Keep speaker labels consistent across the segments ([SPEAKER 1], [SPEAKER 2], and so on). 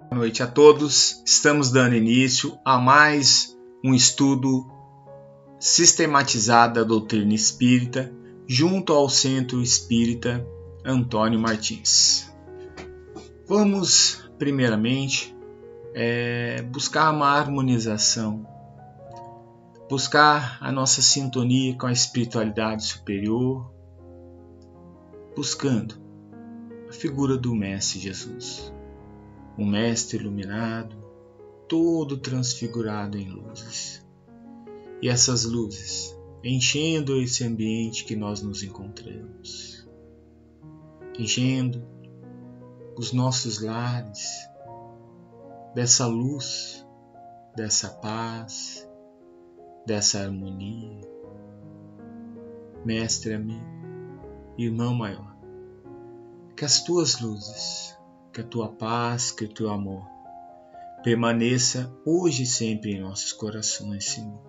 [SPEAKER 1] Boa noite a todos. Estamos dando início a mais um estudo sistematizado da doutrina espírita junto ao Centro Espírita Antônio Martins. Vamos, primeiramente, buscar uma harmonização, buscar a nossa sintonia com a espiritualidade superior, buscando a figura do Mestre Jesus. Um mestre iluminado, todo transfigurado em luzes. E essas luzes enchendo esse ambiente que nós nos encontramos. Enchendo os nossos lares dessa luz, dessa paz, dessa harmonia. Mestre amigo, irmão maior, que as tuas luzes, que a tua paz, que o teu amor permaneça hoje e sempre em nossos corações, Senhor,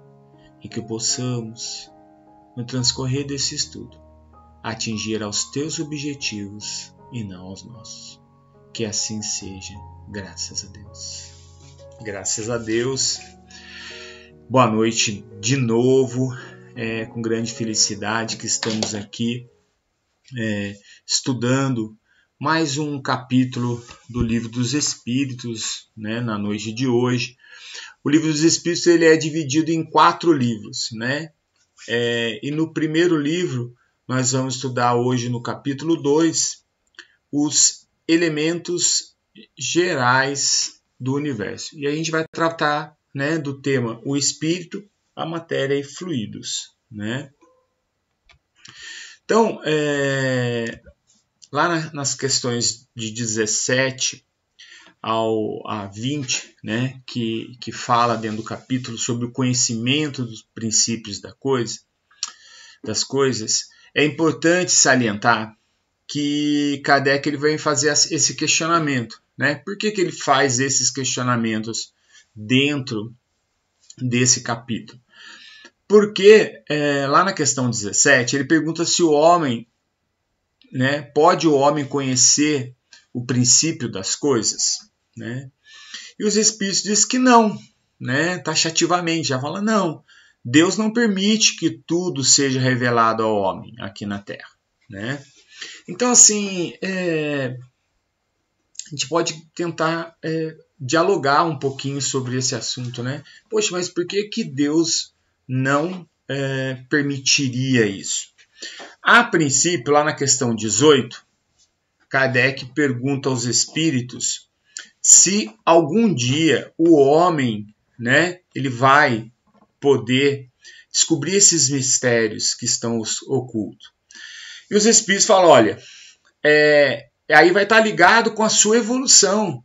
[SPEAKER 1] e que possamos, no transcorrer desse estudo, atingir aos teus objetivos e não aos nossos. Que assim seja, graças a Deus. Graças a Deus. Boa noite de novo, com grande felicidade que estamos aqui estudando mais um capítulo do Livro dos Espíritos, na noite de hoje. O Livro dos Espíritos ele é dividido em 4 livros. E no primeiro livro, nós vamos estudar hoje no capítulo 2, os elementos gerais do universo. E a gente vai tratar do tema o Espírito, a matéria e fluidos. Então, lá nas questões de 17 a 20, que fala dentro do capítulo sobre o conhecimento dos princípios das coisas, é importante salientar que Kardec ele vem fazer esse questionamento. Por que ele faz esses questionamentos dentro desse capítulo? Porque lá na questão 17 ele pergunta se o homem pode o homem conhecer o princípio das coisas? E os Espíritos dizem que não, taxativamente, já fala não. Deus não permite que tudo seja revelado ao homem aqui na Terra. Então, assim, a gente pode tentar dialogar um pouquinho sobre esse assunto. Poxa, mas por que Deus não permitiria isso? A princípio, lá na questão 18, Kardec pergunta aos espíritos se algum dia o homem ele vai poder descobrir esses mistérios que estão ocultos. E os espíritos falam, olha, aí vai estar ligado com a sua evolução.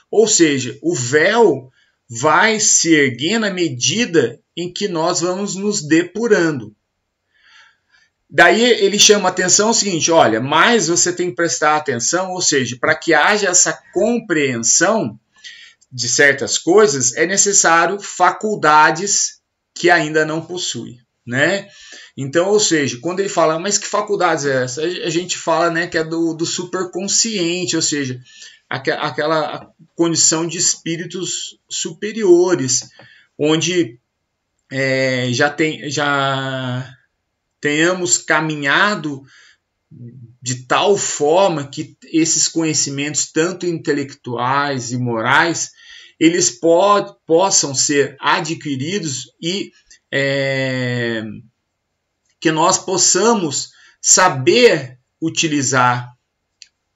[SPEAKER 1] Ou seja, o véu vai se erguendo à medida em que nós vamos nos depurando. Daí ele chama a atenção o seguinte, olha, mas você tem que prestar atenção, ou seja, para que haja essa compreensão de certas coisas, é necessário faculdades que ainda não possui. Então, ou seja, quando ele fala, mas que faculdades é essa? A gente fala que é do superconsciente, ou seja, aquela condição de espíritos superiores, onde já tenhamos caminhado de tal forma que esses conhecimentos, tanto intelectuais e morais, eles possam ser adquiridos e que nós possamos saber utilizar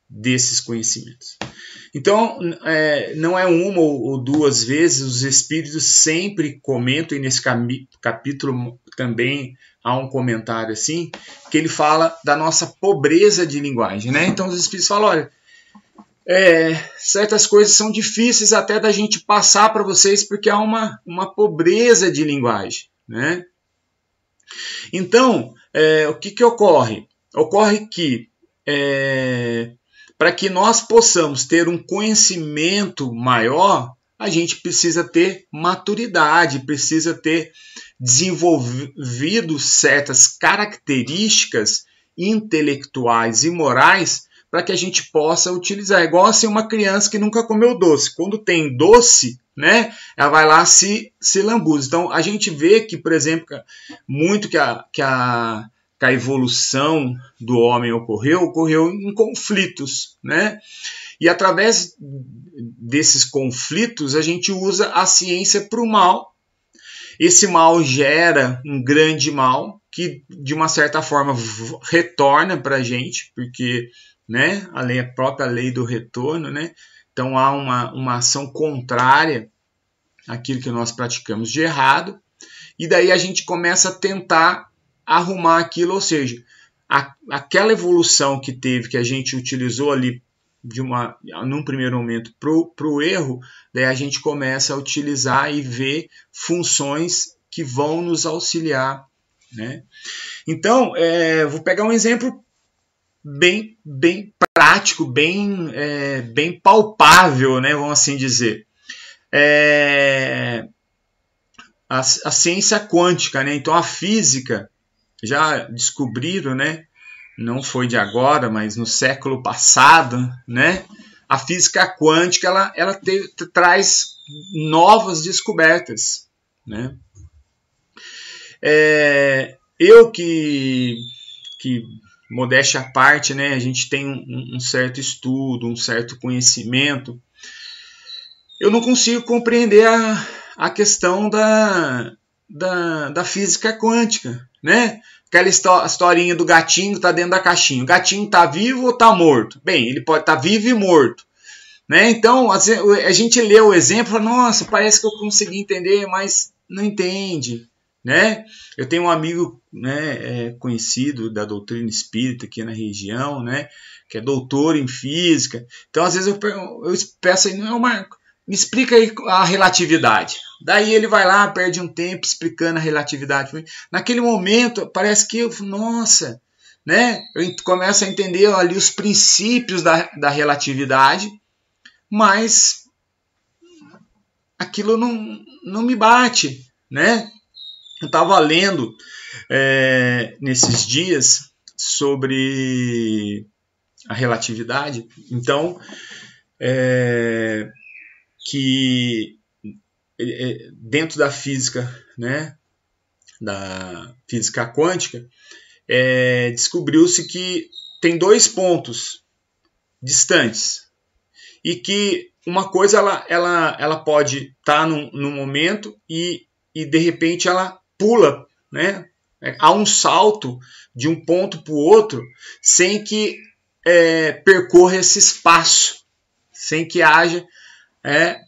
[SPEAKER 1] desses conhecimentos. Então, não é uma ou duas vezes, os espíritos sempre comentam, e nesse capítulo também há um comentário assim, que ele fala da nossa pobreza de linguagem. Então os espíritos falam, olha, certas coisas são difíceis até da gente passar para vocês, porque há uma pobreza de linguagem. Então, o que ocorre? Ocorre que para que nós possamos ter um conhecimento maior, a gente precisa ter maturidade, precisa ter desenvolvido certas características intelectuais e morais para que a gente possa utilizar. É igual assim uma criança que nunca comeu doce. Quando tem doce, né, ela vai lá se lambuza. Então a gente vê que, por exemplo, muito que a evolução do homem ocorreu em conflitos, né? E através desses conflitos a gente usa a ciência para o mal. Esse mal gera um grande mal que de uma certa forma retorna para a gente, porque, né, a própria lei do retorno, né? Então há uma ação contrária àquilo que nós praticamos de errado, e daí a gente começa a tentar arrumar aquilo, ou seja, aquela evolução que teve, que a gente utilizou ali num primeiro momento para o erro, daí a gente começa a utilizar e ver funções que vão nos auxiliar, né? Então, vou pegar um exemplo bem prático, bem palpável, né, vamos assim dizer. A ciência quântica, né? Então a física, já descobriram, né? Não foi de agora, mas no século passado, né? A física quântica ela traz novas descobertas, né? Eu que modéstia à parte, né? A gente tem um certo estudo, um certo conhecimento. Eu não consigo compreender a questão da física quântica, né? Aquela historinha do gatinho que está dentro da caixinha. O gatinho está vivo ou está morto? Bem, ele pode estar vivo e morto, né? Então, a gente lê o exemplo e fala, nossa, parece que eu consegui entender, mas não entende, né? Eu tenho um amigo, né, conhecido da doutrina espírita aqui na região, né, que é doutor em física. Então, às vezes eu peço aí, não, Marco, me explica aí a relatividade. Daí ele vai lá, perde um tempo explicando a relatividade. Naquele momento, parece que nossa, né? Eu começo a entender ali os princípios da relatividade, mas aquilo não me bate, né? Eu estava lendo nesses dias sobre a relatividade, então que dentro da física, né, da física quântica, descobriu-se que tem dois pontos distantes e que uma coisa ela pode estar num momento e de repente ela pula, né? Há um salto de um ponto para o outro sem que percorra esse espaço, sem que haja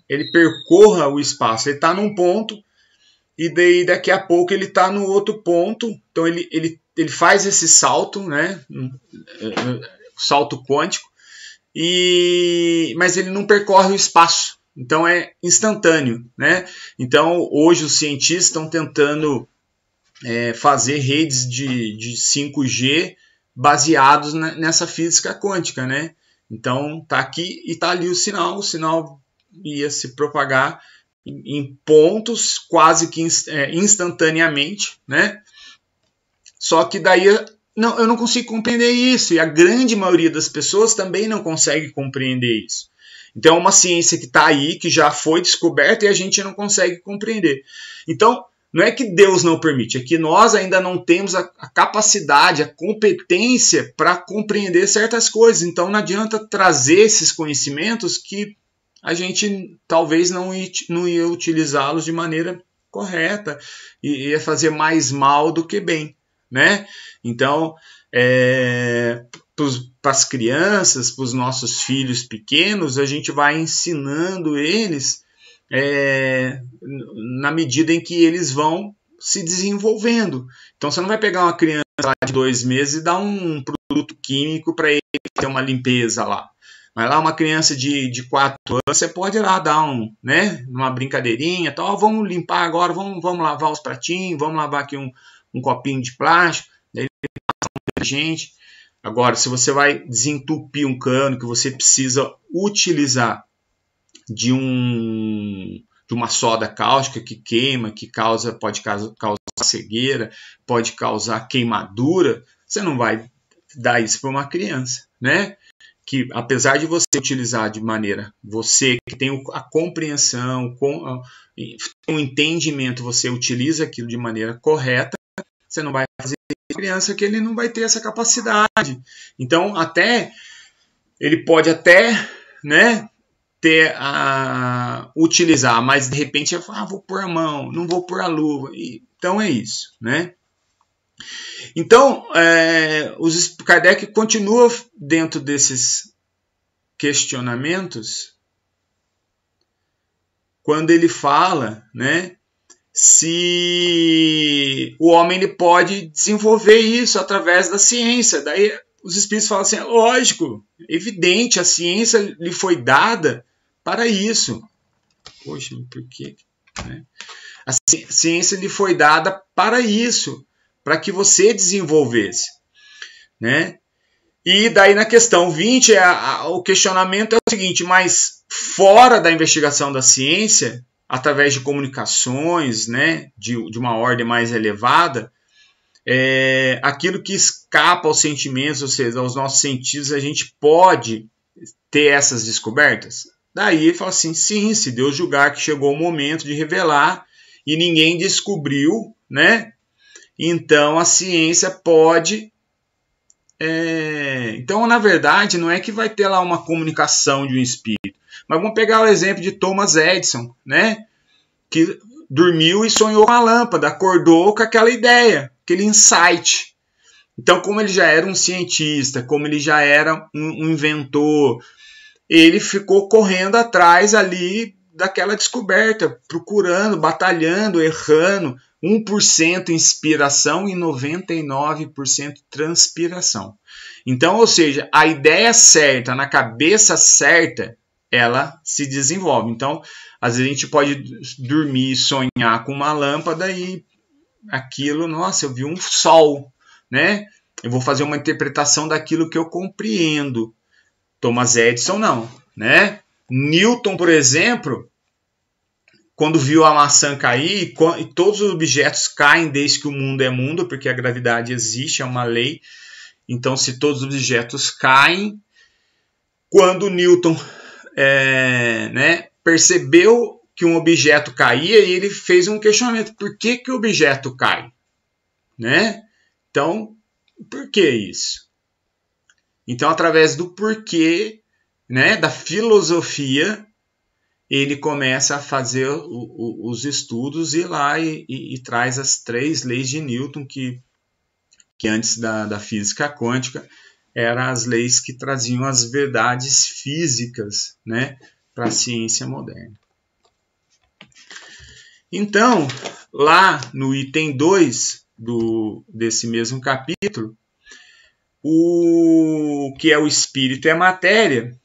[SPEAKER 1] ele percorra o espaço. Ele está num ponto e daí daqui a pouco ele está no outro ponto. Então ele faz esse salto, né? Salto quântico, mas ele não percorre o espaço. Então é instantâneo, né? Então hoje os cientistas estão tentando fazer redes de 5G baseados nessa física quântica, né? Então tá aqui e tá ali o sinal ia se propagar em pontos quase que instantaneamente, né? Só que daí eu não consigo compreender isso, e a grande maioria das pessoas também não consegue compreender isso. Então é uma ciência que está aí, que já foi descoberta e a gente não consegue compreender. Então não é que Deus não permite, é que nós ainda não temos a capacidade, a competência para compreender certas coisas. Então não adianta trazer esses conhecimentos que a gente talvez não ia utilizá-los de maneira correta e ia fazer mais mal do que bem, né? Então, para as crianças, para os nossos filhos pequenos, a gente vai ensinando eles na medida em que eles vão se desenvolvendo. Então, você não vai pegar uma criança de 2 meses e dar um produto químico para ele ter uma limpeza lá. Mas lá uma criança de 4 anos, você pode ir lá dar uma brincadeirinha, tal, vamos limpar agora, vamos lavar os pratinhos, vamos lavar aqui um copinho de plástico, daí gente. Agora, se você vai desentupir um cano que você precisa utilizar de uma soda cáustica que queima, que pode causar cegueira, pode causar queimadura, você não vai dar isso para uma criança, né? Que apesar de você utilizar de maneira, você que tem a compreensão, o entendimento, você utiliza aquilo de maneira correta, você não vai fazer criança que ele não vai ter essa capacidade. Então, ele pode até, né, utilizar, mas de repente vou pôr a mão, não vou pôr a luva. Então é isso, né? Então, Kardec continua dentro desses questionamentos quando ele fala, né, se o homem ele pode desenvolver isso através da ciência. Daí os espíritos falam assim, lógico, evidente, a ciência lhe foi dada para isso. Poxa, por quê? Né? A ciência lhe foi dada para isso, para que você desenvolvesse, né? E daí na questão 20, o questionamento é o seguinte, mas fora da investigação da ciência, através de comunicações, né, de uma ordem mais elevada, aquilo que escapa aos sentimentos, ou seja, aos nossos sentidos, a gente pode ter essas descobertas? Daí ele fala assim, sim, se Deus julgar que chegou o momento de revelar e ninguém descobriu, né? Então a ciência pode... Então, na verdade, não é que vai ter lá uma comunicação de um espírito. Mas vamos pegar o exemplo de Thomas Edison, né? Que dormiu e sonhou com a lâmpada, acordou com aquela ideia, aquele insight. Então, como ele já era um cientista, como ele já era um inventor, ele ficou correndo atrás ali daquela descoberta, procurando, batalhando, errando, 1% inspiração e 99% transpiração. Então, ou seja, a ideia certa, na cabeça certa, ela se desenvolve. Então, às vezes a gente pode dormir e sonhar com uma lâmpada e aquilo, nossa, eu vi um sol, né? Eu vou fazer uma interpretação daquilo que eu compreendo. Thomas Edison não, né? Newton, por exemplo, quando viu a maçã cair, e todos os objetos caem desde que o mundo é mundo, porque a gravidade existe, é uma lei. Então, se todos os objetos caem, quando Newton percebeu que um objeto caía, ele fez um questionamento: por que o objeto cai? Né? Então, por que isso? Então, através do porquê, né, da filosofia, ele começa a fazer os estudos e lá e traz as 3 leis de Newton, que antes da física quântica eram as leis que traziam as verdades físicas, né, para a ciência moderna. Então, lá no item 2 desse mesmo capítulo, o que é o espírito e a matéria.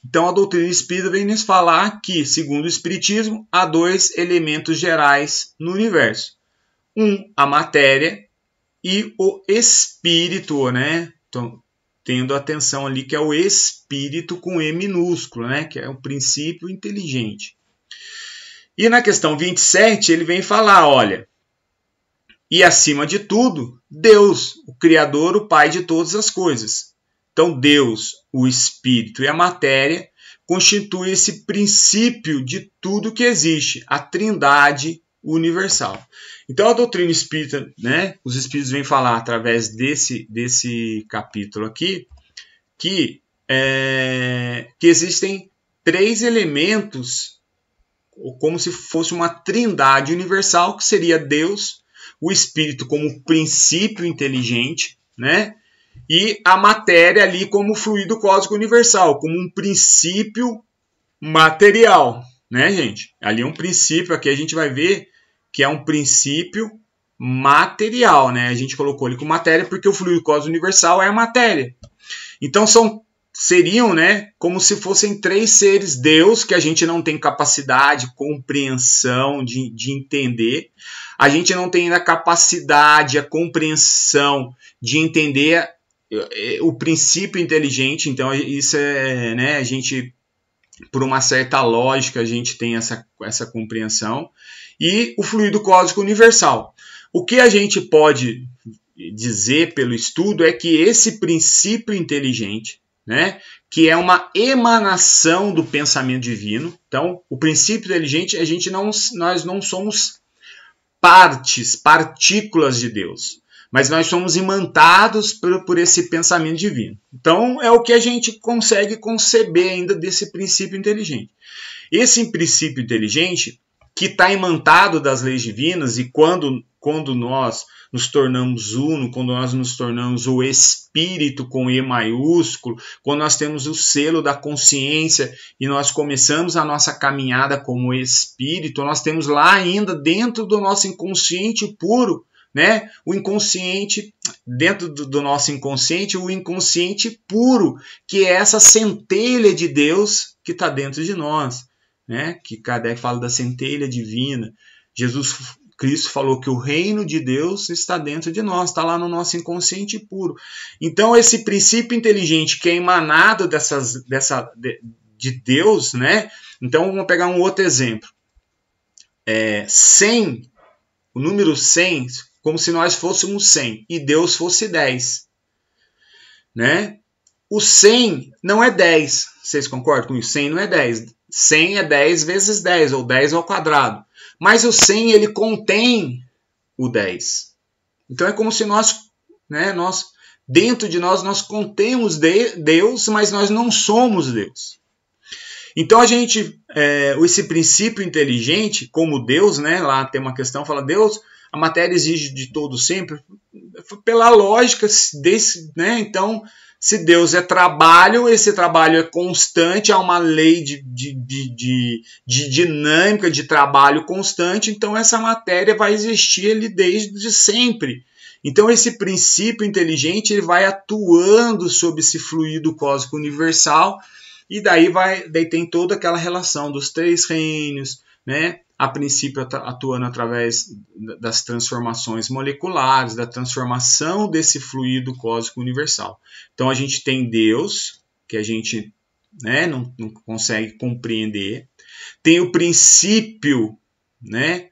[SPEAKER 1] Então, a doutrina espírita vem nos falar que, segundo o espiritismo, há 2 elementos gerais no universo. A matéria e o espírito, né? Então, tendo atenção ali que é o espírito com E minúsculo, né? Que é o princípio inteligente. E na questão 27, ele vem falar, olha, e acima de tudo, Deus, o Criador, o Pai de todas as coisas. Então, Deus, o Espírito e a matéria constituem esse princípio de tudo que existe, a trindade universal. Então, a doutrina espírita, né, os espíritos vêm falar através desse capítulo aqui, que existem 3 elementos, como se fosse uma trindade universal, que seria Deus, o Espírito como princípio inteligente, né? E a matéria ali como fluido cósmico universal, como um princípio material, né, gente? Ali é um princípio, aqui a gente vai ver que é um princípio material, né? A gente colocou ali com matéria porque o fluido cósmico universal é a matéria. Então seriam, né, como se fossem 3 seres Deus, que a gente não tem capacidade, compreensão de entender. A gente não tem a capacidade, a compreensão de entender o princípio inteligente. Então, isso né, a gente por uma certa lógica a gente tem essa compreensão, e o fluido cósmico universal. O que a gente pode dizer pelo estudo é que esse princípio inteligente, né, que é uma emanação do pensamento divino. Então, o princípio inteligente, nós não somos partículas de Deus, mas nós somos imantados por esse pensamento divino. Então, é o que a gente consegue conceber ainda desse princípio inteligente. Esse princípio inteligente, que está imantado das leis divinas, e quando nós nos tornamos uno, quando nós nos tornamos o Espírito com E maiúsculo, quando nós temos o selo da consciência e nós começamos a nossa caminhada como Espírito, nós temos lá ainda dentro do nosso inconsciente puro, né? O inconsciente, dentro do nosso inconsciente, o inconsciente puro, que é essa centelha de Deus que está dentro de nós, né? Que Kardec fala da centelha divina. Jesus Cristo falou que o reino de Deus está dentro de nós, está lá no nosso inconsciente puro. Então, esse princípio inteligente que é emanado de Deus, né? Então, vamos pegar um outro exemplo. 100, o número 100, como se nós fôssemos 100 e Deus fosse 10. Né? O 100 não é 10. Vocês concordam com isso? 100 não é 10. 100 é 10 vezes 10, ou 10 ao quadrado. Mas o 100, ele contém o 10. Então é como se nós dentro de nós contemos Deus, mas nós não somos Deus. Então esse princípio inteligente, como Deus, né, lá tem uma questão, fala Deus, a matéria exige de todo sempre, pela lógica desse, né, então, se Deus é trabalho, esse trabalho é constante, há uma lei de dinâmica de trabalho constante, então essa matéria vai existir ali desde sempre. Então esse princípio inteligente ele vai atuando sobre esse fluido cósmico universal, e daí tem toda aquela relação dos três reinos, né? A princípio atuando através das transformações moleculares, da transformação desse fluido cósmico universal. Então a gente tem Deus, que a gente, né, não consegue compreender. Tem o princípio, né,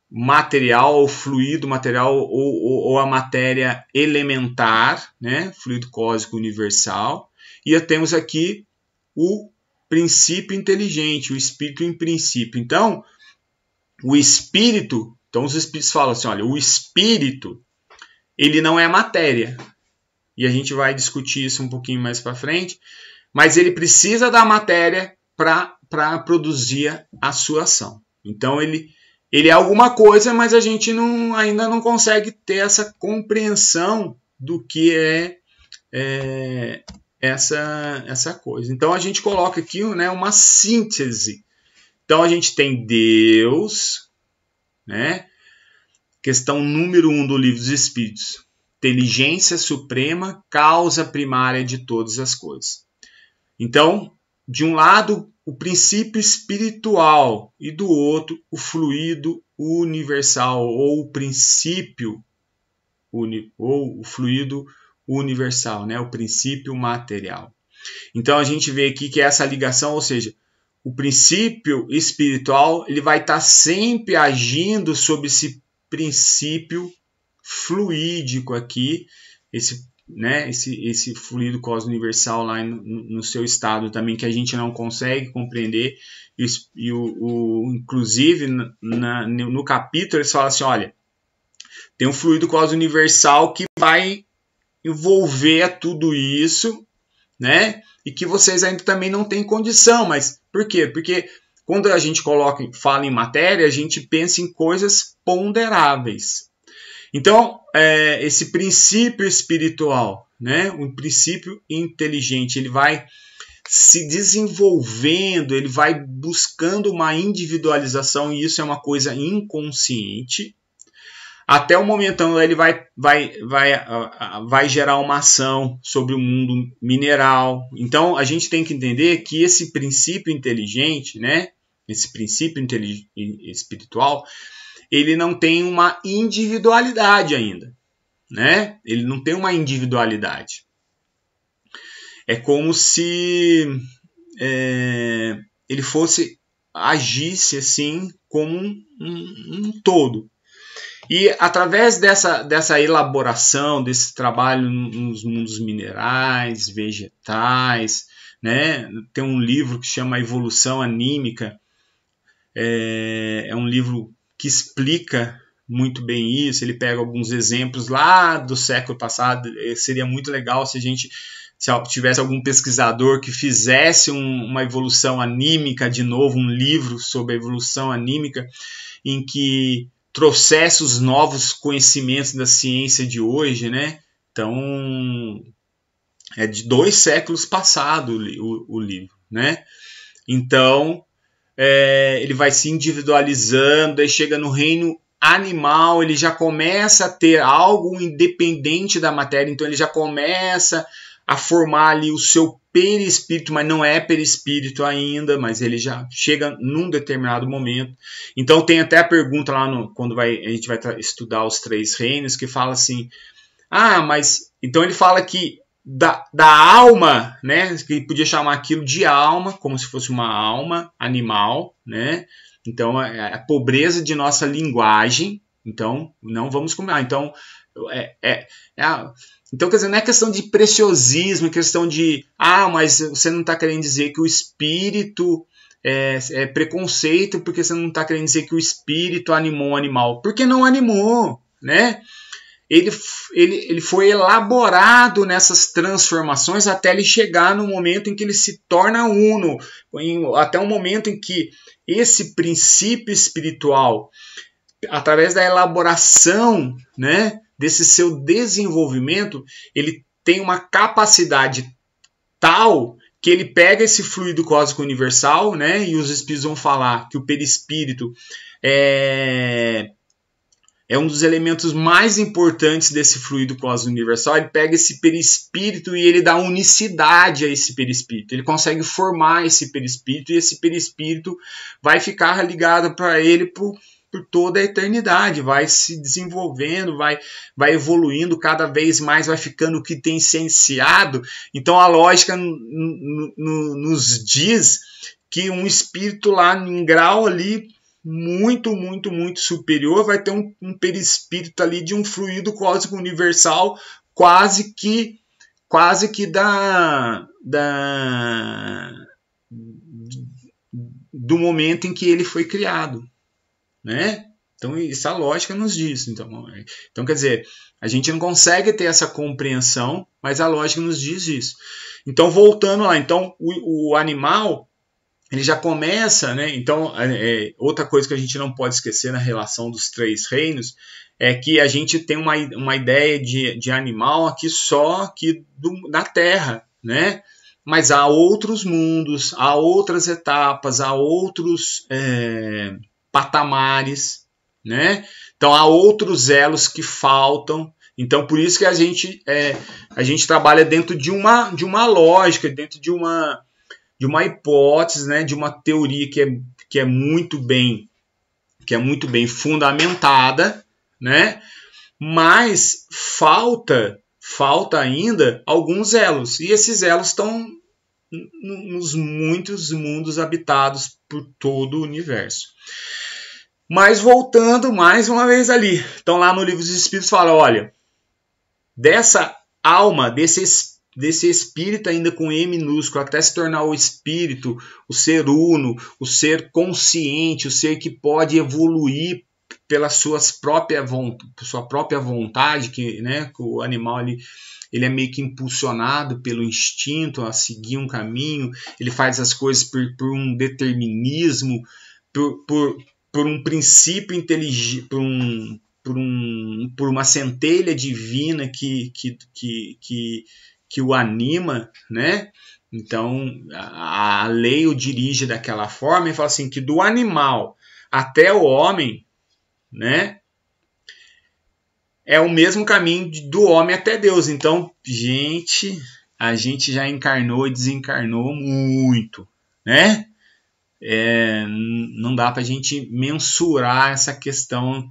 [SPEAKER 1] material, ou fluido material, ou a matéria elementar, né, fluido cósmico universal. E temos aqui o princípio inteligente, o espírito em princípio. Então, o espírito, então os espíritos falam assim, olha, o espírito, ele não é matéria. E a gente vai discutir isso um pouquinho mais para frente, mas ele precisa da matéria para produzir a sua ação. Então ele é alguma coisa, mas a gente ainda não consegue ter essa compreensão do que é essa coisa. Então a gente coloca aqui, né, uma síntese. Então a gente tem Deus, né? Questão número 1 do Livro dos Espíritos. Inteligência suprema, causa primária de todas as coisas. Então, de um lado, o princípio espiritual e do outro, o fluido universal, ou o princípio, ou o fluido universal, né? O princípio material. Então a gente vê aqui que essa ligação, ou seja, o princípio espiritual, ele vai estar sempre agindo sobre esse princípio fluídico aqui, esse fluido cósmico universal lá no seu estado também, que a gente não consegue compreender. Inclusive, no capítulo, eles falam assim, olha, tem um fluido cósmico universal que vai envolver tudo isso, né? E que vocês ainda também não têm condição. Mas por quê? Porque quando a gente fala em matéria, a gente pensa em coisas ponderáveis. Então, esse princípio espiritual, né, um princípio inteligente, ele vai se desenvolvendo, ele vai buscando uma individualização, e isso é uma coisa inconsciente, até o momento onde ele vai gerar uma ação sobre o mundo mineral. Então, a gente tem que entender que esse princípio inteligente, né, esse princípio espiritual, ele não tem uma individualidade ainda, né? Ele não tem uma individualidade. É como se ele fosse agisse assim como um todo. E através dessa elaboração, desse trabalho nos mundos minerais, vegetais, né? Tem um livro que chama Evolução Anímica, é um livro que explica muito bem isso. Ele pega alguns exemplos lá do século passado. Seria muito legal se tivesse algum pesquisador que fizesse uma evolução anímica de novo, um livro sobre a evolução anímica, em que trouxesse os novos conhecimentos da ciência de hoje, né? Então, é de 2 séculos passado o livro, né? Então, ele vai se individualizando, aí chega no reino animal, ele já começa a ter algo independente da matéria, então ele já começa a formar ali o seu perispírito, mas não é perispírito ainda, mas ele já chega num determinado momento. Então tem até a pergunta lá quando a gente vai estudar os 3 reinos, que fala assim, mas então ele fala que da alma, né, que ele podia chamar aquilo de alma, como se fosse uma alma animal, né? Então a pobreza de nossa linguagem, então não vamos comer. Então então, quer dizer, não é questão de preciosismo, é questão de, mas você não está querendo dizer que o espírito é preconceito, porque você não está querendo dizer que o espírito animou o animal. Porque não animou, né? Ele foi elaborado nessas transformações até ele chegar no momento em que ele se torna uno, até o momento em que esse princípio espiritual, através da elaboração, né, desse seu desenvolvimento, ele tem uma capacidade tal que ele pega esse fluido cósmico universal, né, e os espíritos vão falar que o perispírito é um dos elementos mais importantes desse fluido cósmico universal. Ele pega esse perispírito e ele dá unicidade a esse perispírito. Ele consegue formar esse perispírito e esse perispírito vai ficar ligado para ele por toda a eternidade, vai se desenvolvendo, vai evoluindo cada vez mais, vai ficando quintessenciado. Então a lógica nos diz que um espírito lá em grau ali muito, muito, muito superior vai ter um perispírito ali de um fluido cósmico universal quase que do momento em que ele foi criado, né? Então essa lógica nos diz. Então quer dizer, a gente não consegue ter essa compreensão, mas a lógica nos diz isso. Então voltando lá, então o animal ele já começa, né? Então, outra coisa que a gente não pode esquecer na relação dos 3 reinos é que a gente tem uma ideia de animal aqui só aqui da Terra, né? Mas há outros mundos, há outras etapas, há outros patamares, né? Então há outros elos que faltam. Então por isso que a gente trabalha dentro de uma lógica, dentro de uma hipótese, né, de uma teoria que é muito bem fundamentada, né, mas falta ainda alguns elos, e esses elos estão nos muitos mundos habitados por todo o universo. Mas voltando mais uma vez ali, então lá no Livro dos Espíritos fala, olha, dessa alma, desse espírito ainda com E minúsculo, até se tornar o espírito, o ser uno, o ser consciente, o ser que pode evoluir pela sua própria vontade, que, né, o animal ele é meio que impulsionado pelo instinto a seguir um caminho, ele faz as coisas por um determinismo, por um princípio inteligente, por uma centelha divina que o anima, né? Então a lei o dirige daquela forma e fala assim que do animal até o homem, né? É o mesmo caminho do homem até Deus. Então, a gente já encarnou e desencarnou muito, né? Não dá para a gente mensurar essa questão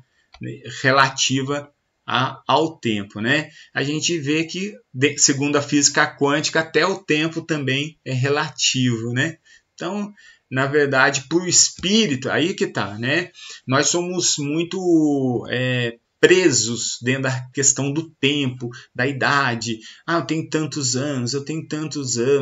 [SPEAKER 1] relativa ao tempo, né? A gente vê que, segundo a física quântica, até o tempo também é relativo, né? Então, na verdade, para o espírito, aí que tá, né? Nós somos muito presos dentro da questão do tempo, da idade. Ah, eu tenho tantos anos,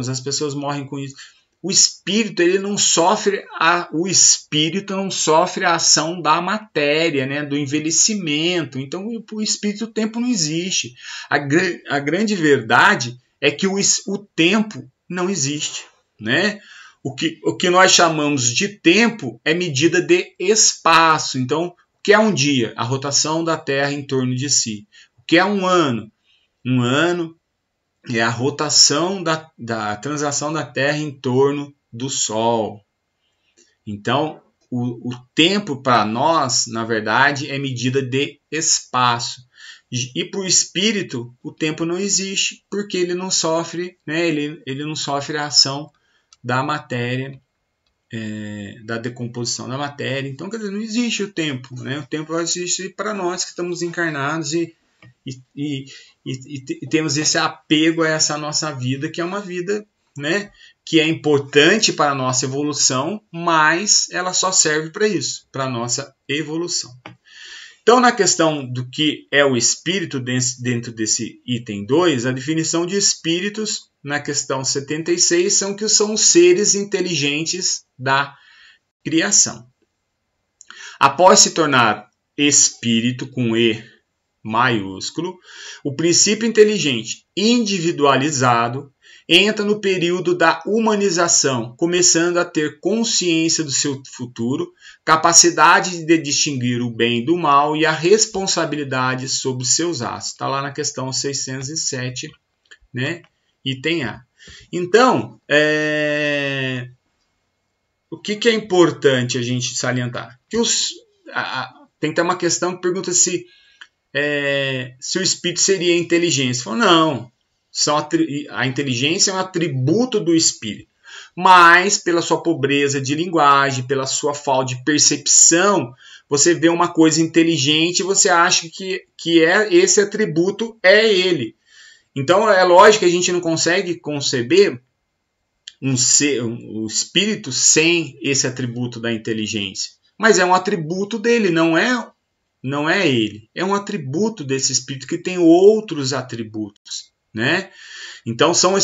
[SPEAKER 1] as pessoas morrem com isso. O espírito, ele não sofre o espírito não sofre a ação da matéria, né, do envelhecimento. Então, para o espírito, o tempo não existe. A grande verdade é que o tempo não existe, né? O que nós chamamos de tempo é medida de espaço. Então, o que é um dia? A rotação da Terra em torno de si. O que é um ano? Um ano é a rotação da translação da Terra em torno do Sol. Então, o tempo para nós, na verdade, é medida de espaço. E para o espírito, o tempo não existe, porque ele não sofre, né? Ele não sofre a ação da matéria, da decomposição da matéria. Então, quer dizer, não existe o tempo, né? O tempo existe para nós que estamos encarnados e temos esse apego a essa nossa vida, que é uma vida, né, que é importante para a nossa evolução, mas ela só serve para isso, para a nossa evolução. Então, na questão do que é o espírito dentro desse item 2, a definição de espíritos, na questão 76, são os seres inteligentes da criação. Após se tornar espírito, com E maiúsculo, o princípio inteligente individualizado entra no período da humanização, começando a ter consciência do seu futuro, capacidade de distinguir o bem do mal e a responsabilidade sobre seus atos. Está lá na questão 607, né? Item A. Então, o que é importante a gente salientar? Que tem que ter uma questão que pergunta se o espírito seria inteligência. Fala, não, a inteligência é um atributo do espírito, mas pela sua pobreza de linguagem, pela sua falta de percepção, você vê uma coisa inteligente e você acha que esse atributo é ele. Então é lógico que a gente não consegue conceber o espírito sem esse atributo da inteligência, mas é um atributo dele, não é ele, é um atributo desse espírito que tem outros atributos, né? Então são os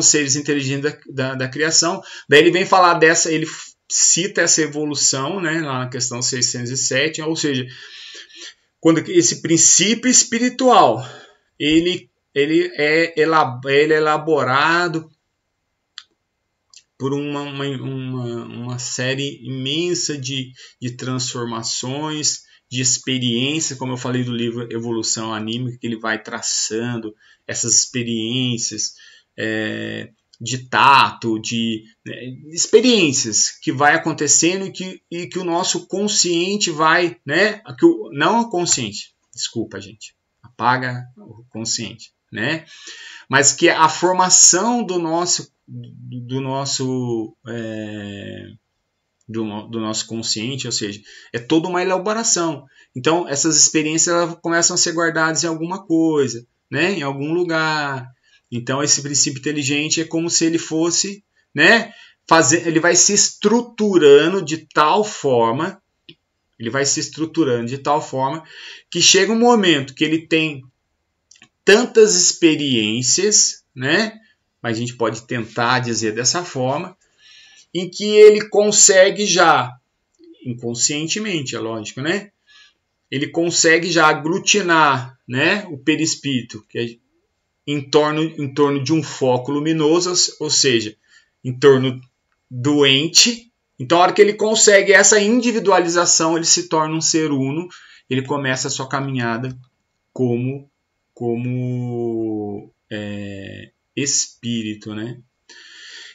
[SPEAKER 1] seres inteligentes da criação. Daí ele vem falar ele cita essa evolução, né, lá na questão 607, ou seja, quando esse princípio espiritual ele é elaborado por uma série imensa de transformações, de experiência, como eu falei do livro Evolução Anímica, que ele vai traçando essas experiências de tato, de experiências que vai acontecendo e que o nosso consciente vai, né? Não o consciente, desculpa, gente, apaga o consciente, né? Mas que a formação do nosso consciente, ou seja, é toda uma elaboração. Então, essas experiências elas começam a ser guardadas em alguma coisa, né? Em algum lugar. Então, esse princípio inteligente é como se ele fosse, né? Ele vai se estruturando de tal forma, que chega um momento que ele tem tantas experiências, né? Mas a gente pode tentar dizer dessa forma, em que ele consegue já, inconscientemente, é lógico, né? Ele consegue já aglutinar, né, o perispírito, que é em torno de um foco luminoso, ou seja, em torno do ente. Então, a hora que ele consegue essa individualização, ele se torna um ser uno, ele começa a sua caminhada como espírito, né?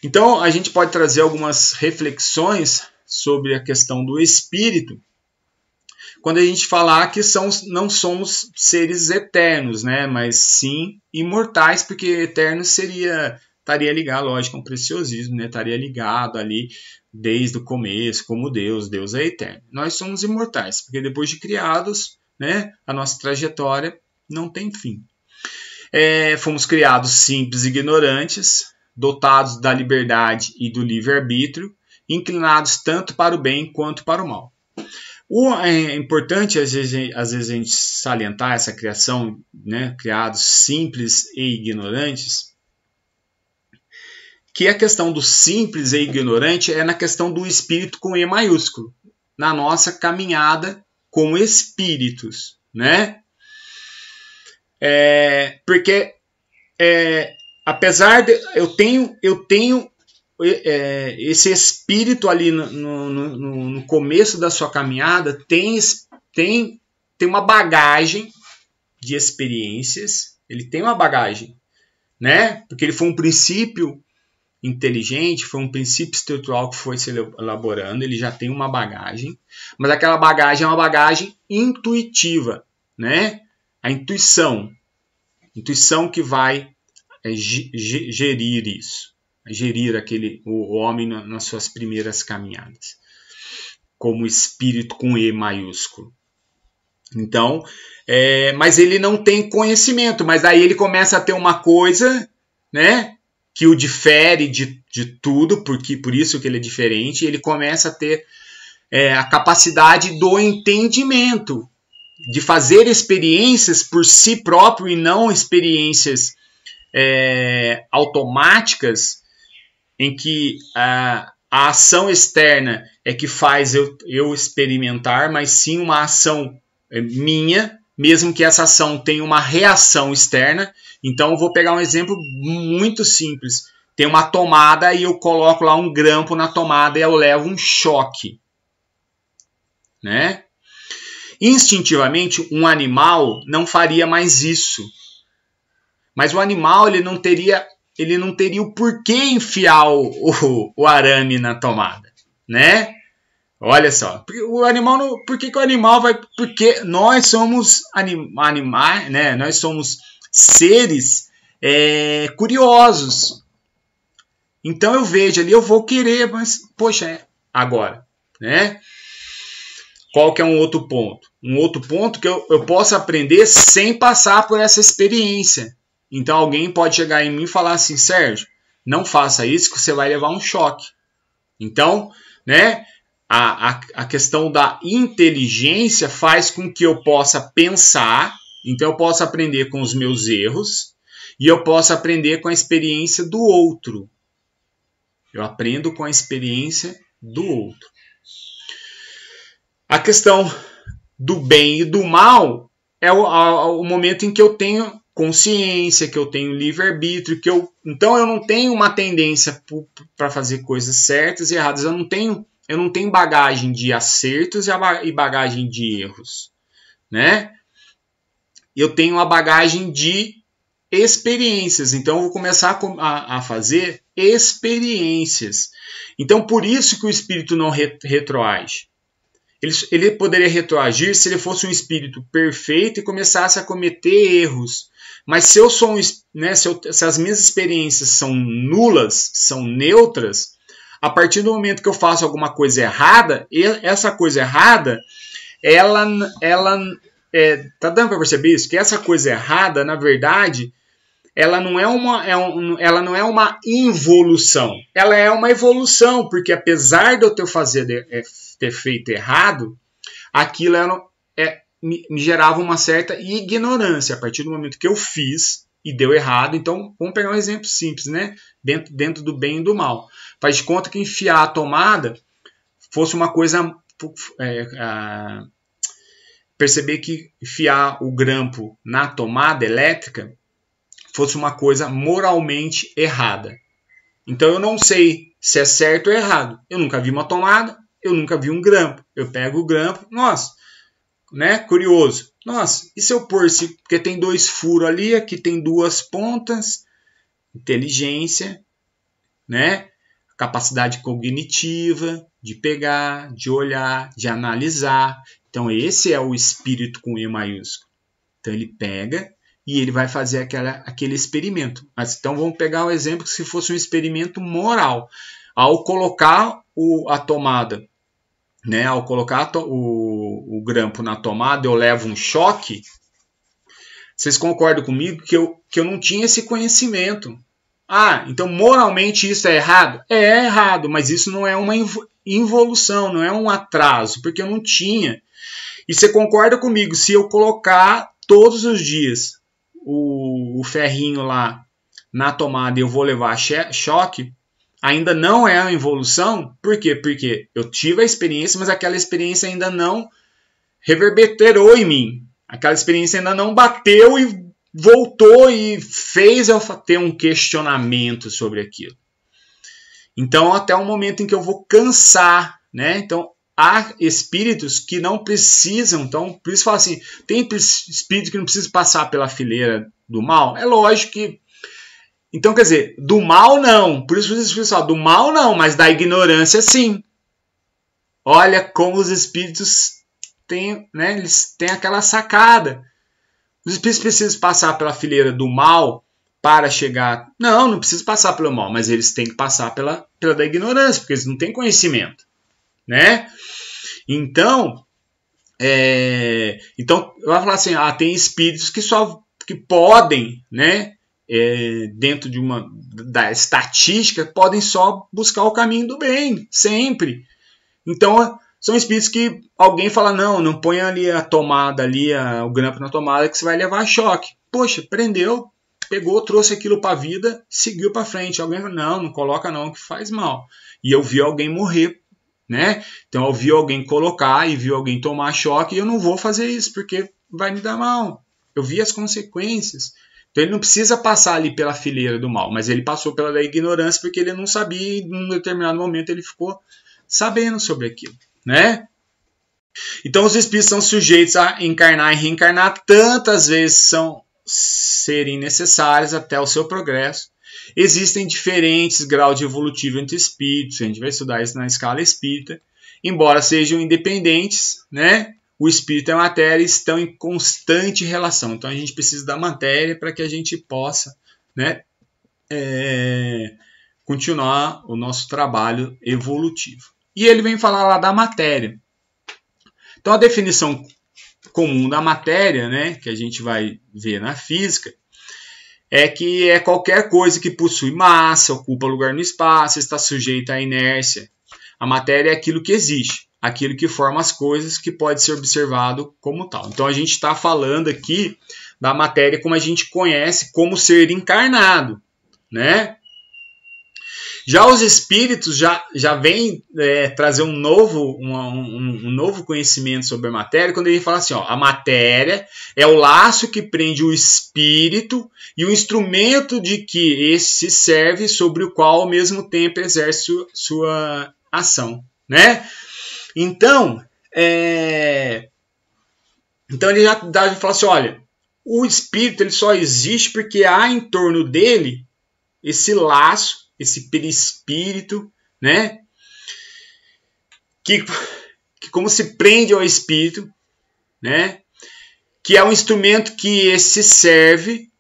[SPEAKER 1] Então, a gente pode trazer algumas reflexões sobre a questão do espírito, quando a gente falar que não somos seres eternos, né? Mas sim imortais, porque eterno estaria ligado, lógico, ao preciosismo, né? Estaria ligado ali desde o começo, como Deus é eterno. Nós somos imortais, porque depois de criados, né, a nossa trajetória Não tem fim. Fomos criados simples e ignorantes, dotados da liberdade e do livre-arbítrio, inclinados tanto para o bem quanto para o mal. É importante, às vezes, a gente salientar essa criação, né, criados simples e ignorantes, que a questão do simples e ignorante é na questão do espírito com E maiúsculo, na nossa caminhada como espíritos, né? Porque apesar de eu tenho esse espírito ali no começo da sua caminhada tem uma bagagem de experiências, ele tem uma bagagem, né? Porque ele foi um princípio inteligente, foi um princípio espiritual que foi se elaborando, ele já tem uma bagagem, mas aquela bagagem é uma bagagem intuitiva, né? A intuição que vai gerir isso, gerir o homem nas suas primeiras caminhadas, como espírito com E maiúsculo. Então, mas ele não tem conhecimento, mas aí ele começa a ter uma coisa, né, que o difere de tudo, por isso que ele é diferente, ele começa a ter a capacidade do entendimento, de fazer experiências por si próprio e não experiências automáticas, em que a ação externa é que faz eu experimentar, mas sim uma ação minha, mesmo que essa ação tenha uma reação externa. Então eu vou pegar um exemplo muito simples. Tem uma tomada e eu coloco lá um grampo na tomada e eu levo um choque, né? Instintivamente, um animal não faria mais isso. Mas o animal ele não teria o porquê enfiar o arame na tomada, né? Olha só, o animal por que o animal vai? Porque nós somos animais, né? Nós somos seres curiosos. Então eu vejo ali, eu vou querer, mas poxa, agora, né? Qual que é um outro ponto? Um outro ponto que eu posso aprender sem passar por essa experiência. Então alguém pode chegar em mim e falar assim, Sérgio, não faça isso que você vai levar um choque. Então, né, a questão da inteligência faz com que eu possa pensar, então eu posso aprender com os meus erros e eu posso aprender com a experiência do outro. Eu aprendo com a experiência do outro. A questão do bem e do mal é o momento em que eu tenho consciência, que eu tenho livre-arbítrio, então eu não tenho uma tendência para fazer coisas certas e erradas. Eu não tenho bagagem de acertos e bagagem de erros, né? Eu tenho uma bagagem de experiências, então eu vou começar a fazer experiências. Então por isso que o espírito não retroage. Ele poderia retroagir se ele fosse um espírito perfeito e começasse a cometer erros. Mas se eu sou se as minhas experiências são nulas, são neutras, a partir do momento que eu faço alguma coisa errada, essa coisa errada, tá dando para perceber isso? Que essa coisa errada, na verdade, ela não é uma involução, ela é uma evolução, porque apesar de eu ter feito errado, aquilo me gerava uma certa ignorância. A partir do momento que eu fiz e deu errado, então vamos pegar um exemplo simples, né? Dentro do bem e do mal. Faz de conta que enfiar a tomada fosse uma coisa... perceber que enfiar o grampo na tomada elétrica fosse uma coisa moralmente errada. Então eu não sei se é certo ou errado. Eu nunca vi uma tomada, eu nunca vi um grampo. Eu pego o grampo, nossa, né? Curioso. Nossa, e se eu pôr porque tem 2 furos ali, aqui tem 2 pontas, inteligência, né? Capacidade cognitiva de pegar, de olhar, de analisar. Então esse é o espírito com E maiúsculo. Então ele pega e ele vai fazer aquele experimento. Mas então vamos pegar o exemplo que se fosse um experimento moral. Ao colocar a tomada, né, ao colocar o grampo na tomada, eu levo um choque. Vocês concordam comigo que eu não tinha esse conhecimento? Ah, então moralmente isso é errado? É errado, mas isso não é uma involução, não é um atraso, porque eu não tinha. E você concorda comigo, se eu colocar todos os dias o ferrinho lá na tomada e eu vou levar choque, ainda não é uma involução? Por quê? Porque eu tive a experiência, mas aquela experiência ainda não reverberou em mim. Aquela experiência ainda não bateu e voltou e fez eu ter um questionamento sobre aquilo. Então, até o momento em que eu vou cansar, né? Então, há espíritos que não precisam, então, por isso fala assim, tem espírito que não precisa passar pela fileira do mal? É lógico que... Então, quer dizer, do mal não, por isso os espíritos falam, do mal não, mas da ignorância sim. Olha como os espíritos têm, né, eles têm aquela sacada. Os espíritos precisam passar pela fileira do mal para chegar... Não precisa passar pelo mal, mas eles têm que passar pela da ignorância, porque eles não têm conhecimento, né? Então eu vou falar assim, tem espíritos que podem, né, dentro de da estatística, podem só buscar o caminho do bem, sempre. Então, são espíritos que alguém fala, não põe ali a tomada, o grampo na tomada que você vai levar choque. Poxa, prendeu, pegou, trouxe aquilo para a vida, seguiu para frente. Alguém fala, não coloca não, que faz mal. E eu vi alguém morrer, né? Então eu vi alguém colocar e vi alguém tomar choque e eu não vou fazer isso, porque vai me dar mal. Eu vi as consequências. Então ele não precisa passar ali pela fileira do mal, mas ele passou pela da ignorância porque ele não sabia e num determinado momento ele ficou sabendo sobre aquilo, né? Então os espíritos são sujeitos a encarnar e reencarnar tantas vezes serem necessários até o seu progresso. Existem diferentes graus de evolutivo entre espíritos, a gente vai estudar isso na escala espírita, embora sejam independentes, né? O espírito e a matéria estão em constante relação, então a gente precisa da matéria para que a gente possa, né, continuar o nosso trabalho evolutivo. E ele vem falar lá da matéria. Então a definição comum da matéria, né, que a gente vai ver na física, é que é qualquer coisa que possui massa, ocupa lugar no espaço, está sujeita à inércia. A matéria é aquilo que existe, aquilo que forma as coisas, que pode ser observado como tal. Então a gente está falando aqui da matéria como a gente conhece como ser encarnado, né? Já os espíritos já vêm trazer um novo conhecimento sobre a matéria, quando ele fala assim, a matéria é o laço que prende o espírito e o instrumento de que esse serve, sobre o qual ao mesmo tempo exerce sua ação, né? Então ele já fala assim, olha, o espírito ele só existe porque há em torno dele esse laço, esse perispírito, né? Que como se prende ao espírito, né? Que é um instrumento que esse serve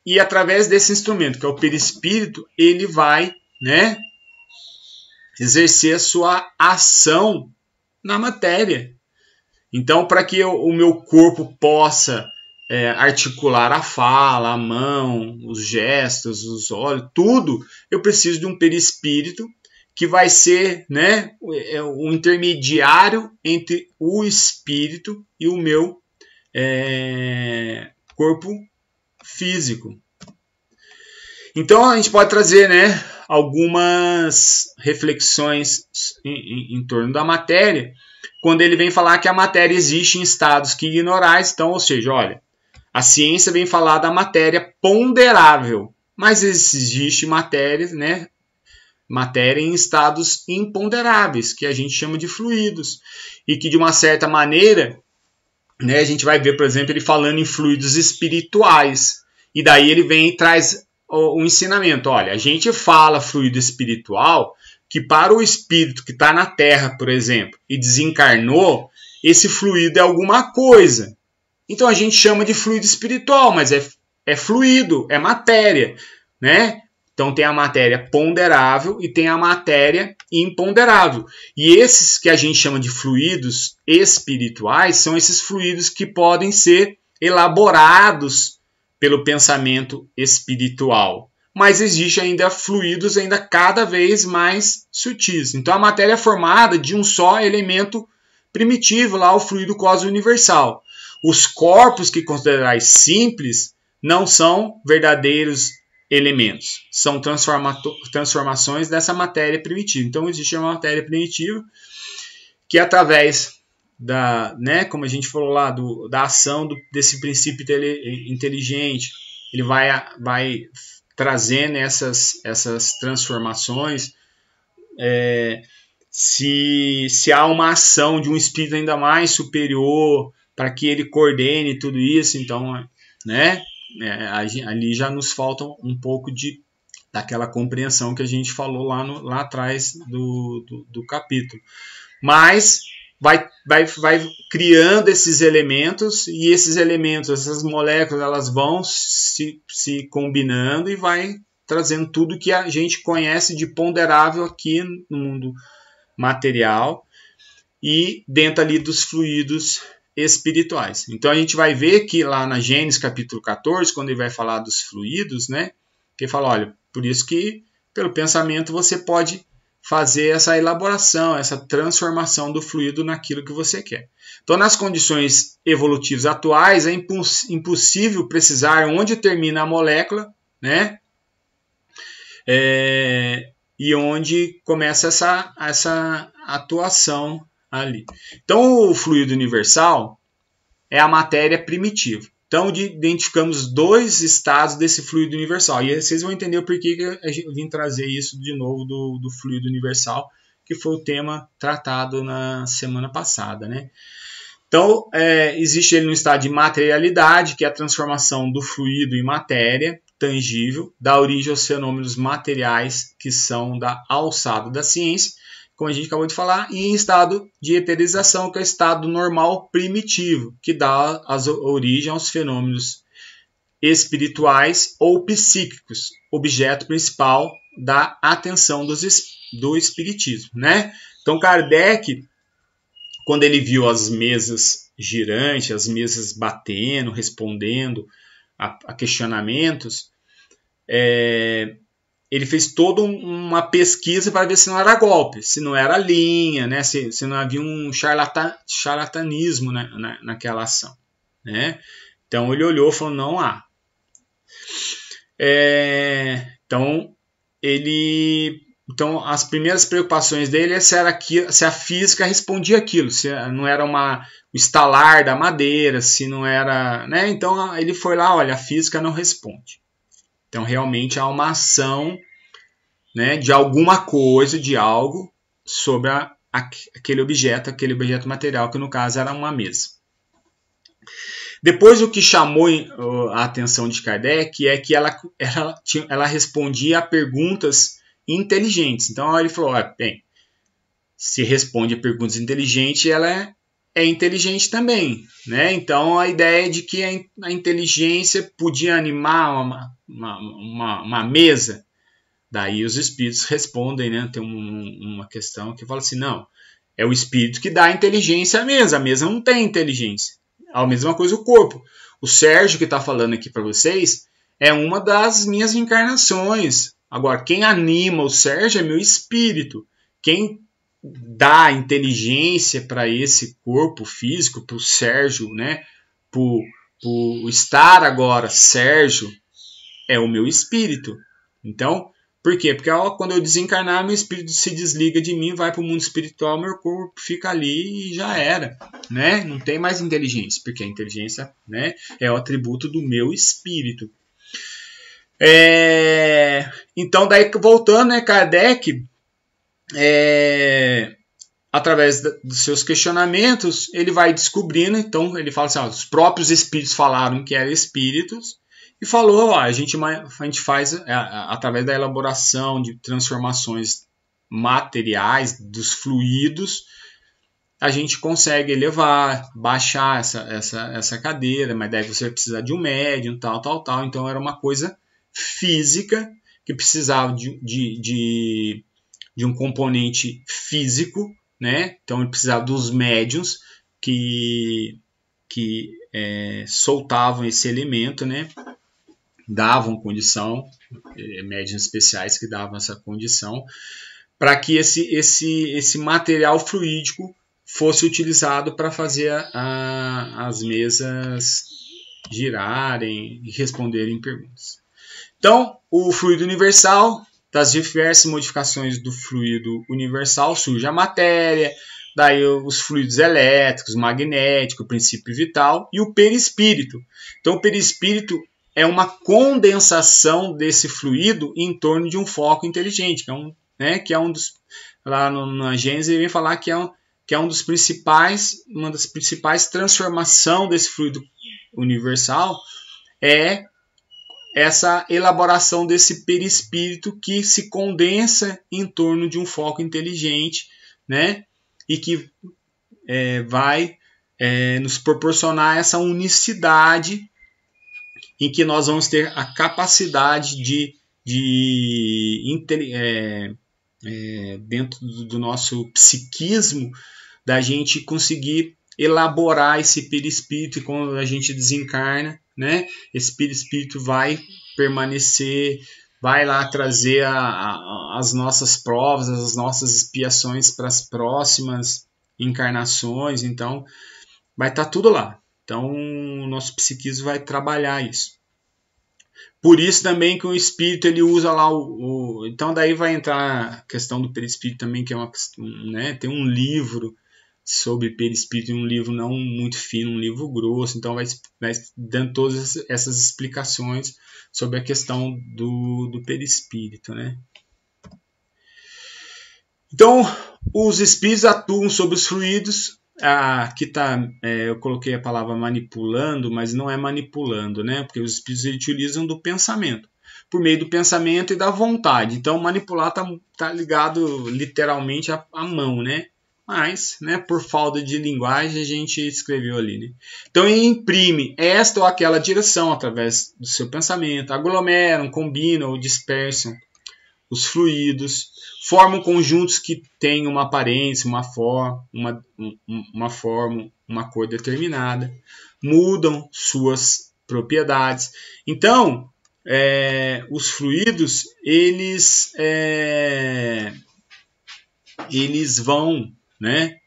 [SPEAKER 1] e através desse instrumento, que é o perispírito, ele vai, né, exercer a sua ação na matéria. Então, para que o meu corpo possa articular a fala, a mão, os gestos, os olhos, tudo, eu preciso de um perispírito que vai ser, né, o intermediário entre o espírito e o meu corpo físico. Então a gente pode trazer, né, algumas reflexões em torno da matéria, quando ele vem falar que a matéria existe em estados que ignorais. Então, ou seja, olha, a ciência vem falar da matéria ponderável, mas existe matéria, né, matéria em estados imponderáveis, que a gente chama de fluidos, e que de uma certa maneira, né, a gente vai ver, por exemplo, ele falando em fluidos espirituais, e daí ele vem e traz o ensinamento. Olha, a gente fala fluido espiritual, que para o espírito que está na Terra, por exemplo, e desencarnou, esse fluido é alguma coisa. Então a gente chama de fluido espiritual, mas é fluido, é matéria, né? Então tem a matéria ponderável e tem a matéria imponderável. E esses que a gente chama de fluidos espirituais são esses fluidos que podem ser elaborados pelo pensamento espiritual. Mas existe ainda fluidos ainda cada vez mais sutis. Então a matéria é formada de um só elemento primitivo, lá o fluido cósmico universal. Os corpos que considerais simples não são verdadeiros elementos, são transformações dessa matéria primitiva. Então existe uma matéria primitiva que através da, né, como a gente falou lá, da ação desse princípio inteligente, ele vai trazendo essas transformações. Se há uma ação de um espírito ainda mais superior para que ele coordene tudo isso, então, né, ali já nos falta um pouco daquela compreensão que a gente falou lá atrás do capítulo. Mas vai criando esses elementos, e esses elementos, essas moléculas, elas vão se combinando e vai trazendo tudo que a gente conhece de ponderável aqui no mundo material e dentro ali dos fluidos espirituais. Então a gente vai ver que lá na Gênesis capítulo 14, quando ele vai falar dos fluidos, né, que ele fala, olha, por isso que pelo pensamento você pode fazer essa elaboração, essa transformação do fluido naquilo que você quer. Então, nas condições evolutivas atuais, é impossível precisar onde termina a molécula, né? E onde começa essa atuação ali. Então, o fluido universal é a matéria primitiva. Então, identificamos dois estados desse fluido universal. E vocês vão entender o porquê que eu vim trazer isso de novo do fluido universal, que foi o tema tratado na semana passada, né? Então, existe ele no estado de materialidade, que é a transformação do fluido em matéria tangível, dá origem aos fenômenos materiais que são da alçada da ciência, como a gente acabou de falar, e em estado de eterização, que é o estado normal primitivo, que dá origem aos fenômenos espirituais ou psíquicos, objeto principal da atenção do espiritismo, né? Então Kardec, quando ele viu as mesas girantes, as mesas batendo, respondendo a questionamentos, ele fez toda uma pesquisa para ver se não era golpe, se não era linha, né? se não havia um charlatanismo, né, naquela ação, né? Então ele olhou e falou, não há. Então as primeiras preocupações dele é se a física respondia aquilo, se não era o estalar da madeira, se não era, né? Então ele foi lá, olha, a física não responde. Então, realmente, há uma ação, né, de alguma coisa, de algo, sobre aquele objeto material, que no caso era uma mesa. Depois, o que chamou a atenção de Kardec é que ela respondia a perguntas inteligentes. Então, ele falou, bem, se responde a perguntas inteligentes, ela é inteligente também, né? Então, a ideia de que a inteligência podia animar uma mesa, daí os espíritos respondem, né? Tem uma questão que fala assim, não, é o espírito que dá a inteligência à mesa, a mesa não tem inteligência. A mesma coisa o corpo. O Sérgio que está falando aqui para vocês é uma das minhas encarnações. Agora, quem anima o Sérgio é meu espírito. Quem dá inteligência para esse corpo físico, para o Sérgio, né? Para o estar agora Sérgio, é o meu espírito. Então, por quê? Porque quando eu desencarnar, meu espírito se desliga de mim, vai para o mundo espiritual, meu corpo fica ali e já era, né? Não tem mais inteligência, porque a inteligência, né, é o atributo do meu espírito. Então, daí voltando, né, Kardec, através dos seus questionamentos, ele vai descobrindo. Então, ele fala assim, os próprios espíritos falaram que eram espíritos, e falou, a gente faz, através da elaboração de transformações materiais dos fluidos, a gente consegue elevar, baixar essa cadeira, mas daí você vai precisar de um médium, tal. Então era uma coisa física, que precisava de um componente físico, né? Então ele precisava dos médiuns que soltavam esse elemento, né? Davam condição, médiuns especiais que davam essa condição, para que esse material fluídico fosse utilizado para fazer as mesas girarem e responderem perguntas. Então, o fluido universal, das diversas modificações do fluido universal, surge a matéria, daí os fluidos elétricos, magnético, o princípio vital e o perispírito. Então, o perispírito é uma condensação desse fluido em torno de um foco inteligente, que é um dos, lá na Gênesis ele vem falar que é um dos principais, uma das principais transformações desse fluido universal é essa elaboração desse perispírito que se condensa em torno de um foco inteligente, né? E que vai nos proporcionar essa unicidade em que nós vamos ter a capacidade dentro do nosso psiquismo, da gente conseguir elaborar esse perispírito, e quando a gente desencarna, né, esse perispírito vai permanecer, vai lá trazer as nossas provas, as nossas expiações para as próximas encarnações, então vai estar tudo lá. Então o nosso psiquismo vai trabalhar isso. Por isso também que o espírito ele usa lá então daí vai entrar a questão do perispírito também, que é uma questão, né, tem um livro sobre perispírito, um livro não muito fino, um livro grosso, então vai dando todas essas explicações sobre a questão do perispírito, né? Então, os espíritos atuam sobre os fluidos. Aqui eu coloquei a palavra manipulando, mas não é manipulando, né? Porque os espíritos utilizam do pensamento, por meio do pensamento e da vontade. Então, manipular tá ligado literalmente à mão, né? Mas, né, por falta de linguagem, a gente escreveu ali, né? Então, ele imprime esta ou aquela direção através do seu pensamento, aglomeram, combinam ou dispersam os fluidos, formam conjuntos que têm uma aparência, uma forma, uma cor determinada, mudam suas propriedades. Então, os fluidos, eles vão, né,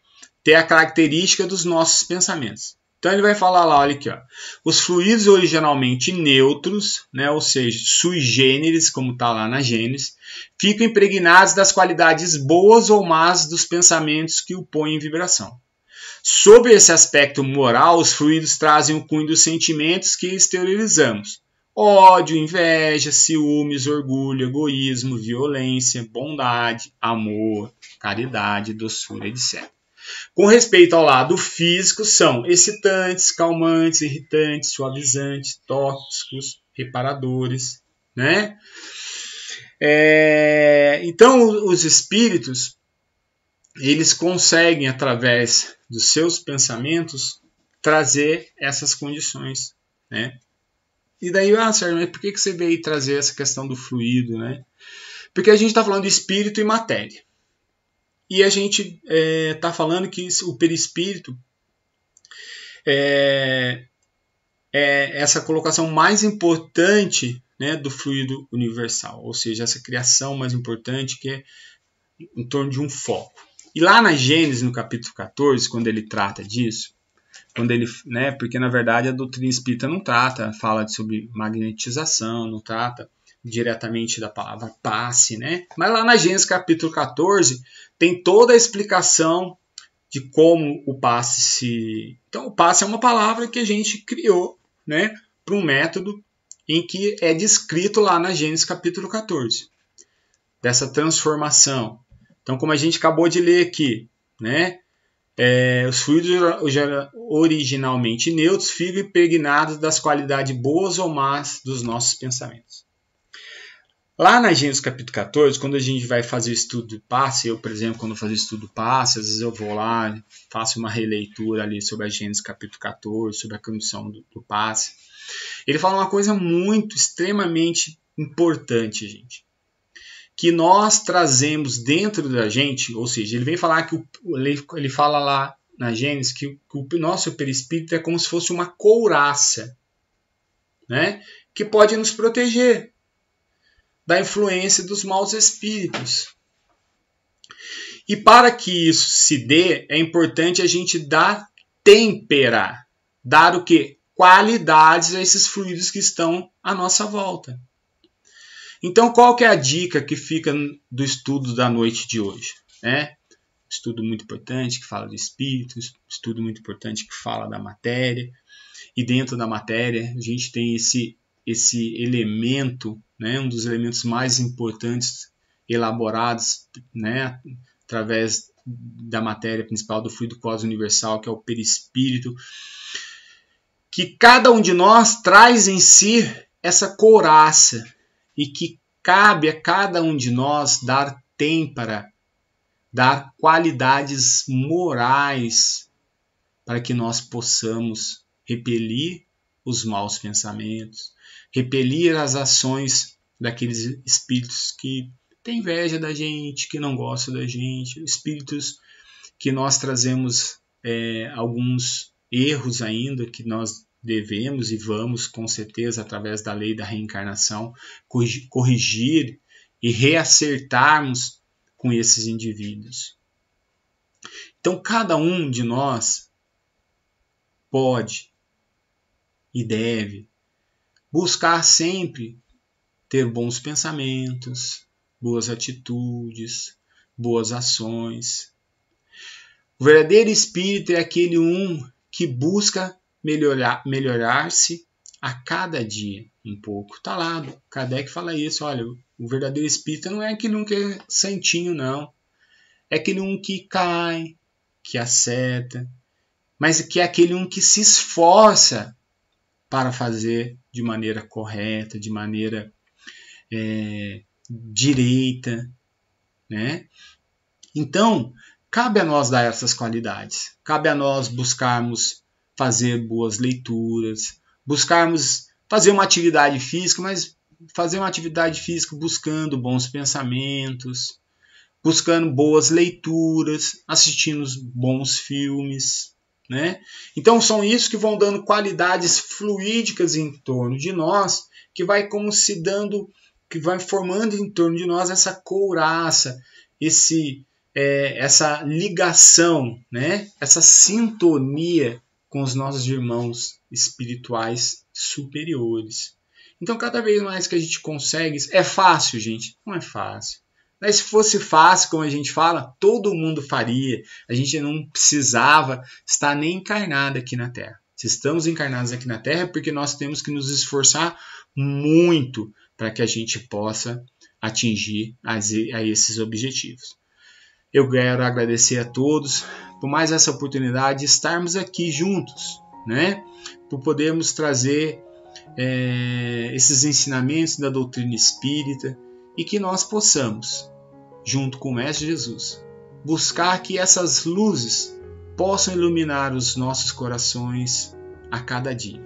[SPEAKER 1] ter a característica dos nossos pensamentos. Então ele vai falar lá, olha aqui, ó, os fluidos originalmente neutros, né, ou seja, sui generis, como está lá na Gênesis, ficam impregnados das qualidades boas ou más dos pensamentos que o põem em vibração. Sob esse aspecto moral, os fluidos trazem o cunho dos sentimentos que exteriorizamos: ódio, inveja, ciúmes, orgulho, egoísmo, violência, bondade, amor, caridade, doçura, etc. Com respeito ao lado físico, são excitantes, calmantes, irritantes, suavizantes, tóxicos, reparadores, né? Então, os espíritos, eles conseguem, através dos seus pensamentos, trazer essas condições, né? E daí, Sérgio, mas por que você veio trazer essa questão do fluido, né? Porque a gente está falando de espírito e matéria. E a gente está falando que o perispírito é essa colocação mais importante, né, do fluido universal, ou seja, essa criação mais importante que é em torno de um foco. E lá na Gênesis, no capítulo 14, quando ele trata disso, né, porque na verdade a doutrina espírita não trata, fala sobre magnetização, não trata diretamente da palavra passe, né? Mas lá na Gênesis capítulo 14 tem toda a explicação de como o passe se... Então o passe é uma palavra que a gente criou, né, para um método em que é descrito lá na Gênesis capítulo 14, dessa transformação. Então, como a gente acabou de ler aqui, né, os fluidos originalmente neutros ficam impregnados das qualidades boas ou más dos nossos pensamentos. Lá na Gênesis capítulo 14, quando a gente vai fazer o estudo do passe, eu, por exemplo, quando eu faço o estudo do passe, às vezes eu vou lá, faço uma releitura ali sobre a Gênesis capítulo 14, sobre a condição do passe. Ele fala uma coisa muito, extremamente importante, gente. Que nós trazemos dentro da gente, ou seja, ele vem falar que ele fala lá na Gênesis que o nosso perispírito é como se fosse uma couraça, né? Que pode nos proteger da influência dos maus espíritos. E para que isso se dê, é importante a gente temperar. Dar o quê? Qualidades a esses fluidos que estão à nossa volta. Então, qual que é a dica que fica do estudo da noite de hoje? Estudo muito importante que fala de espíritos, estudo muito importante que fala da matéria. E dentro da matéria, a gente tem esse elemento, um dos elementos mais importantes elaborados, através da matéria principal do fluido cósmico universal, que é o perispírito, que cada um de nós traz em si essa couraça e que cabe a cada um de nós dar têmpera, dar qualidades morais para que nós possamos repelir os maus pensamentos, repelir as ações daqueles espíritos que têm inveja da gente, que não gostam da gente, espíritos que nós trazemos alguns erros ainda, que nós devemos e vamos, com certeza, através da lei da reencarnação, corrigir e reacertarmos com esses indivíduos. Então, cada um de nós pode e deve buscar sempre ter bons pensamentos, boas atitudes, boas ações. O verdadeiro espírito é aquele que busca melhorar-se a cada dia um pouco. Está lá, Kardec fala isso, olha, o verdadeiro espírito não é aquele que é santinho, não. É aquele que cai, que acerta, mas que é aquele que se esforça para fazer de maneira correta, de maneira direita, né? Então, cabe a nós dar essas qualidades, cabe a nós buscarmos fazer boas leituras, buscarmos fazer uma atividade física, mas fazer uma atividade física buscando bons pensamentos, buscando boas leituras, assistindo bons filmes, né? Então são isso que vão dando qualidades fluídicas em torno de nós, que vai como se dando, que vai formando em torno de nós essa couraça, essa ligação, né? Essa sintonia com os nossos irmãos espirituais superiores. Então, cada vez mais que a gente consegue... É fácil, gente? Não é fácil. Mas se fosse fácil, como a gente fala, todo mundo faria. A gente não precisava estar nem encarnado aqui na Terra. Se estamos encarnados aqui na Terra é porque nós temos que nos esforçar muito para que a gente possa atingir a esses objetivos. Eu quero agradecer a todos por mais essa oportunidade de estarmos aqui juntos, né? Por podermos trazer esses ensinamentos da doutrina espírita e que nós possamos, junto com o Mestre Jesus, buscar que essas luzes possam iluminar os nossos corações a cada dia.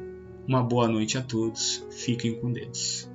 [SPEAKER 1] Uma boa noite a todos. Fiquem com Deus.